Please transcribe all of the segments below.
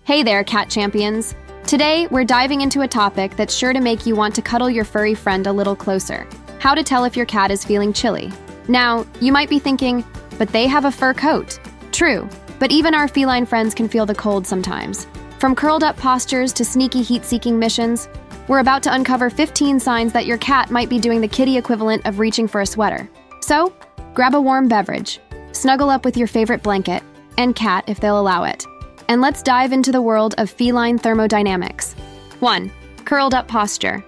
Hey there, cat champions. Today, we're diving into a topic that's sure to make you want to cuddle your furry friend a little closer. How to tell if your cat is feeling chilly. Now, you might be thinking, but they have a fur coat. True, but even our feline friends can feel the cold sometimes. From curled-up postures to sneaky heat-seeking missions, we're about to uncover 15 signs that your cat might be doing the kitty equivalent of reaching for a sweater. So, grab a warm beverage, snuggle up with your favorite blanket, and cat if they'll allow it. And let's dive into the world of feline thermodynamics. 1. Curled up posture.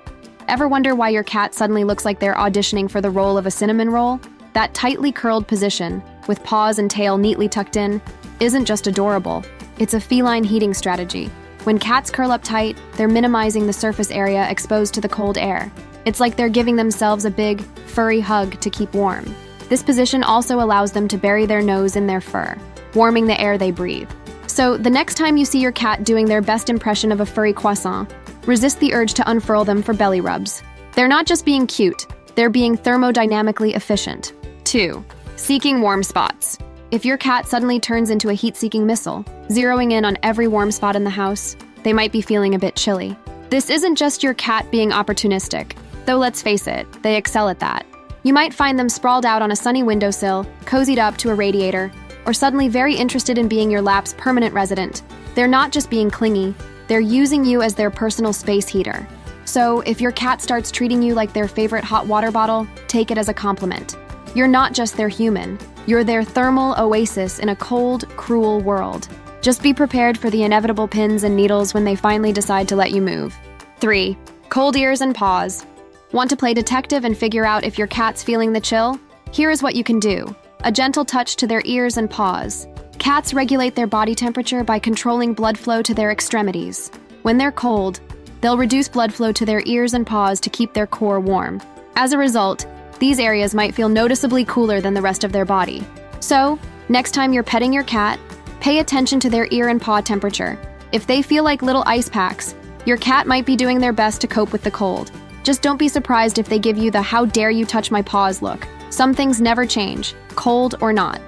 Ever wonder why your cat suddenly looks like they're auditioning for the role of a cinnamon roll? That tightly curled position, with paws and tail neatly tucked in, isn't just adorable. It's a feline heating strategy. When cats curl up tight, they're minimizing the surface area exposed to the cold air. It's like they're giving themselves a big, furry hug to keep warm. This position also allows them to bury their nose in their fur, warming the air they breathe. So, the next time you see your cat doing their best impression of a furry croissant, resist the urge to unfurl them for belly rubs. They're not just being cute, they're being thermodynamically efficient. 2. Seeking warm spots. If your cat suddenly turns into a heat-seeking missile, zeroing in on every warm spot in the house, they might be feeling a bit chilly. This isn't just your cat being opportunistic, though let's face it, they excel at that. You might find them sprawled out on a sunny windowsill, cozied up to a radiator, or suddenly very interested in being your lap's permanent resident. They're not just being clingy, they're using you as their personal space heater. So, if your cat starts treating you like their favorite hot water bottle, take it as a compliment. You're not just their human, you're their thermal oasis in a cold, cruel world. Just be prepared for the inevitable pins and needles when they finally decide to let you move. 3. Cold ears and paws. Want to play detective and figure out if your cat's feeling the chill? Here is what you can do. A gentle touch to their ears and paws. Cats regulate their body temperature by controlling blood flow to their extremities. When they're cold, they'll reduce blood flow to their ears and paws to keep their core warm. As a result, these areas might feel noticeably cooler than the rest of their body. So, next time you're petting your cat, pay attention to their ear and paw temperature. If they feel like little ice packs, your cat might be doing their best to cope with the cold. Just don't be surprised if they give you the "how dare you touch my paws" look. Some things never change, cold or not.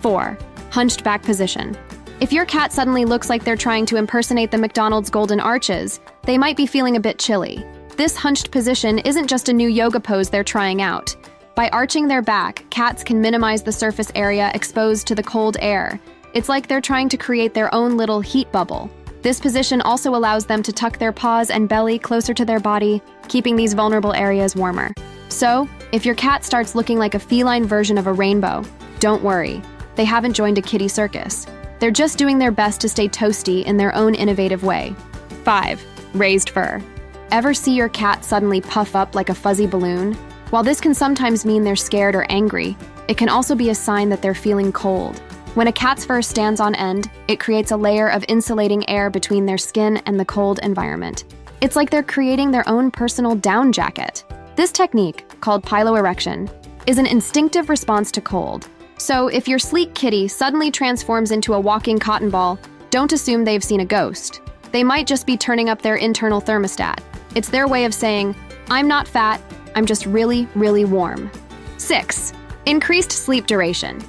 4. Hunched back position. If your cat suddenly looks like they're trying to impersonate the McDonald's golden arches, they might be feeling a bit chilly. This hunched position isn't just a new yoga pose they're trying out. By arching their back, cats can minimize the surface area exposed to the cold air. It's like they're trying to create their own little heat bubble. This position also allows them to tuck their paws and belly closer to their body, keeping these vulnerable areas warmer. So, if your cat starts looking like a feline version of a rainbow, don't worry. They haven't joined a kitty circus. They're just doing their best to stay toasty in their own innovative way. 5. Raised fur. Ever see your cat suddenly puff up like a fuzzy balloon? While this can sometimes mean they're scared or angry, it can also be a sign that they're feeling cold. When a cat's fur stands on end, it creates a layer of insulating air between their skin and the cold environment. It's like they're creating their own personal down jacket. This technique, called piloerection, is an instinctive response to cold. So if your sleek kitty suddenly transforms into a walking cotton ball, don't assume they've seen a ghost. They might just be turning up their internal thermostat. It's their way of saying, "I'm not fat, I'm just really, really warm." 6. Increased sleep duration.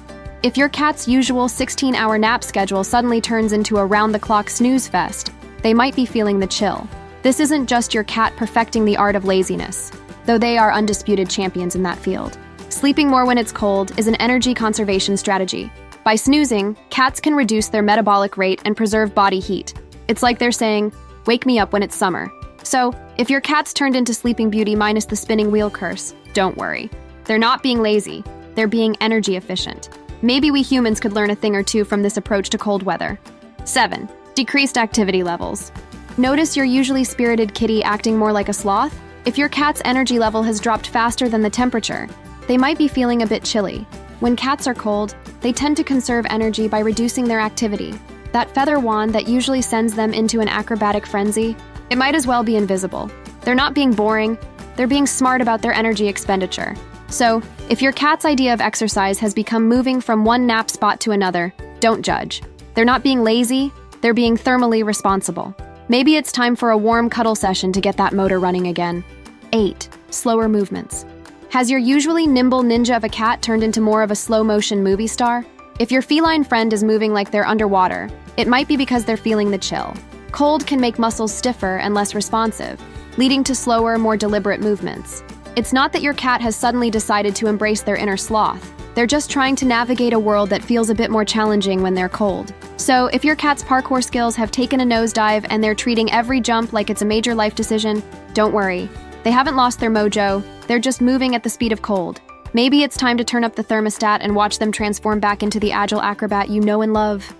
If your cat's usual 16-hour nap schedule suddenly turns into a round-the-clock snooze fest, they might be feeling the chill. This isn't just your cat perfecting the art of laziness, though they are undisputed champions in that field. Sleeping more when it's cold is an energy conservation strategy. By snoozing, cats can reduce their metabolic rate and preserve body heat. It's like they're saying, "Wake me up when it's summer." So, if your cat's turned into Sleeping Beauty minus the spinning wheel curse, don't worry. They're not being lazy, they're being energy efficient. Maybe we humans could learn a thing or two from this approach to cold weather. 7. Decreased activity levels. Notice your usually spirited kitty acting more like a sloth? If your cat's energy level has dropped faster than the temperature, they might be feeling a bit chilly. When cats are cold, they tend to conserve energy by reducing their activity. That feather wand that usually sends them into an acrobatic frenzy, it might as well be invisible. They're not being boring, they're being smart about their energy expenditure. So, if your cat's idea of exercise has become moving from one nap spot to another, don't judge. They're not being lazy, they're being thermally responsible. Maybe it's time for a warm cuddle session to get that motor running again. 8. Slower movements. Has your usually nimble ninja of a cat turned into more of a slow-motion movie star? If your feline friend is moving like they're underwater, It might be because they're feeling the chill. Cold can make muscles stiffer and less responsive, leading to slower, more deliberate movements. It's not that your cat has suddenly decided to embrace their inner sloth. They're just trying to navigate a world that feels a bit more challenging when they're cold. So, if your cat's parkour skills have taken a nosedive and they're treating every jump like it's a major life decision, don't worry. They haven't lost their mojo, they're just moving at the speed of cold. Maybe it's time to turn up the thermostat and watch them transform back into the agile acrobat you know and love.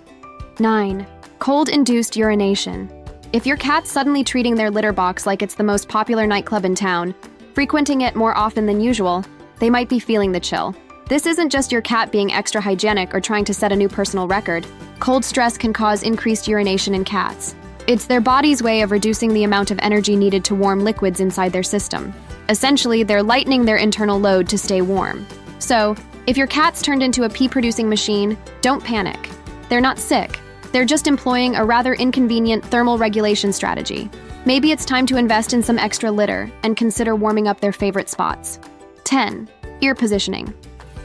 9. Cold-induced urination. If your cat's suddenly treating their litter box like it's the most popular nightclub in town, frequenting it more often than usual, they might be feeling the chill. This isn't just your cat being extra hygienic or trying to set a new personal record. Cold stress can cause increased urination in cats. It's their body's way of reducing the amount of energy needed to warm liquids inside their system. Essentially, they're lightening their internal load to stay warm. So, if your cat's turned into a pee-producing machine, don't panic. They're not sick. They're just employing a rather inconvenient thermal regulation strategy. Maybe it's time to invest in some extra litter and consider warming up their favorite spots. 10. Ear positioning.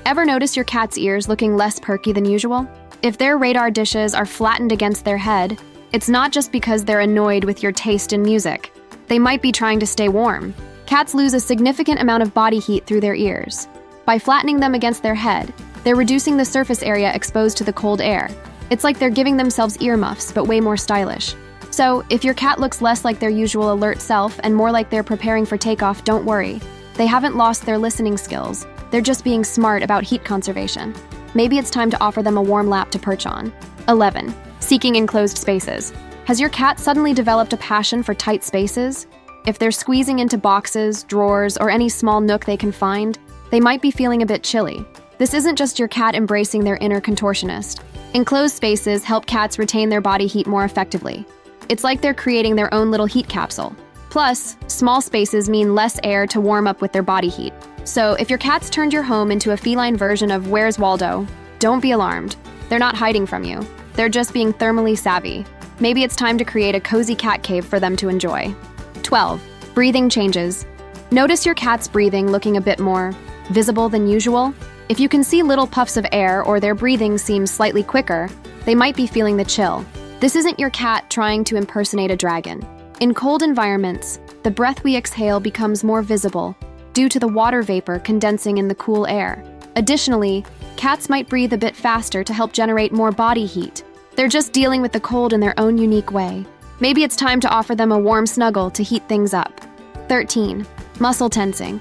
Ever notice your cat's ears looking less perky than usual? If their radar dishes are flattened against their head, it's not just because they're annoyed with your taste in music. They might be trying to stay warm. Cats lose a significant amount of body heat through their ears. By flattening them against their head, they're reducing the surface area exposed to the cold air. It's like they're giving themselves earmuffs, but way more stylish. So, if your cat looks less like their usual alert self and more like they're preparing for takeoff, don't worry. They haven't lost their listening skills. They're just being smart about heat conservation. Maybe it's time to offer them a warm lap to perch on. 11. Seeking enclosed spaces. Has your cat suddenly developed a passion for tight spaces? If they're squeezing into boxes, drawers, or any small nook they can find, they might be feeling a bit chilly. This isn't just your cat embracing their inner contortionist. Enclosed spaces help cats retain their body heat more effectively. It's like they're creating their own little heat capsule. Plus, small spaces mean less air to warm up with their body heat. So, if your cat's turned your home into a feline version of Where's Waldo, don't be alarmed. They're not hiding from you. They're just being thermally savvy. Maybe it's time to create a cozy cat cave for them to enjoy. 12. Breathing changes. Notice your cat's breathing looking a bit more visible than usual? If you can see little puffs of air or their breathing seems slightly quicker, they might be feeling the chill. This isn't your cat trying to impersonate a dragon. In cold environments, the breath we exhale becomes more visible due to the water vapor condensing in the cool air. Additionally, cats might breathe a bit faster to help generate more body heat. They're just dealing with the cold in their own unique way. Maybe it's time to offer them a warm snuggle to heat things up. 13. Muscle tensing.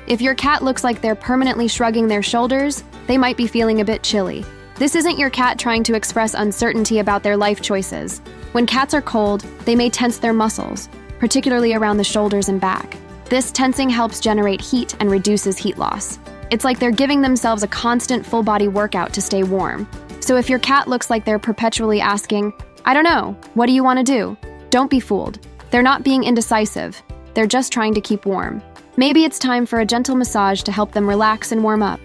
If your cat looks like they're permanently shrugging their shoulders, they might be feeling a bit chilly. This isn't your cat trying to express uncertainty about their life choices. When cats are cold, they may tense their muscles, particularly around the shoulders and back. This tensing helps generate heat and reduces heat loss. It's like they're giving themselves a constant full-body workout to stay warm. So if your cat looks like they're perpetually asking, "I don't know, what do you want to do?" Don't be fooled. They're not being indecisive. They're just trying to keep warm. Maybe it's time for a gentle massage to help them relax and warm up.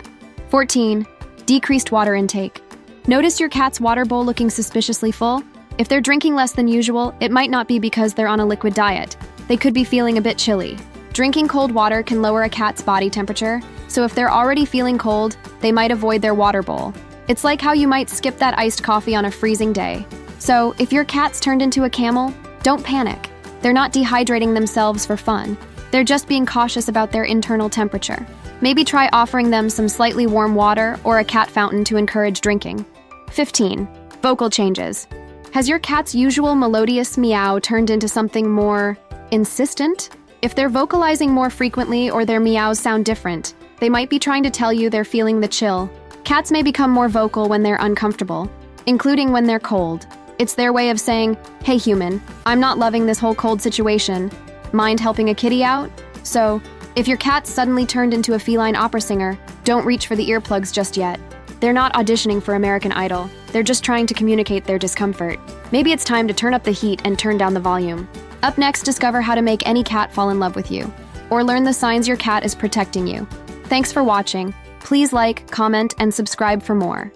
14. Decreased water intake. Notice your cat's water bowl looking suspiciously full? If they're drinking less than usual, it might not be because they're on a liquid diet. They could be feeling a bit chilly. Drinking cold water can lower a cat's body temperature, so if they're already feeling cold, they might avoid their water bowl. It's like how you might skip that iced coffee on a freezing day. So, if your cat's turned into a camel, don't panic. They're not dehydrating themselves for fun. They're just being cautious about their internal temperature. Maybe try offering them some slightly warm water or a cat fountain to encourage drinking. 15. Vocal changes. Has your cat's usual melodious meow turned into something more insistent? If they're vocalizing more frequently or their meows sound different, they might be trying to tell you they're feeling the chill. Cats may become more vocal when they're uncomfortable, including when they're cold. It's their way of saying, "Hey human, I'm not loving this whole cold situation. Mind helping a kitty out?" So, if your cat's suddenly turned into a feline opera singer, don't reach for the earplugs just yet. They're not auditioning for American Idol. They're just trying to communicate their discomfort. Maybe it's time to turn up the heat and turn down the volume. Up next, discover how to make any cat fall in love with you, or learn the signs your cat is protecting you. Thanks for watching. Please like, comment, and subscribe for more.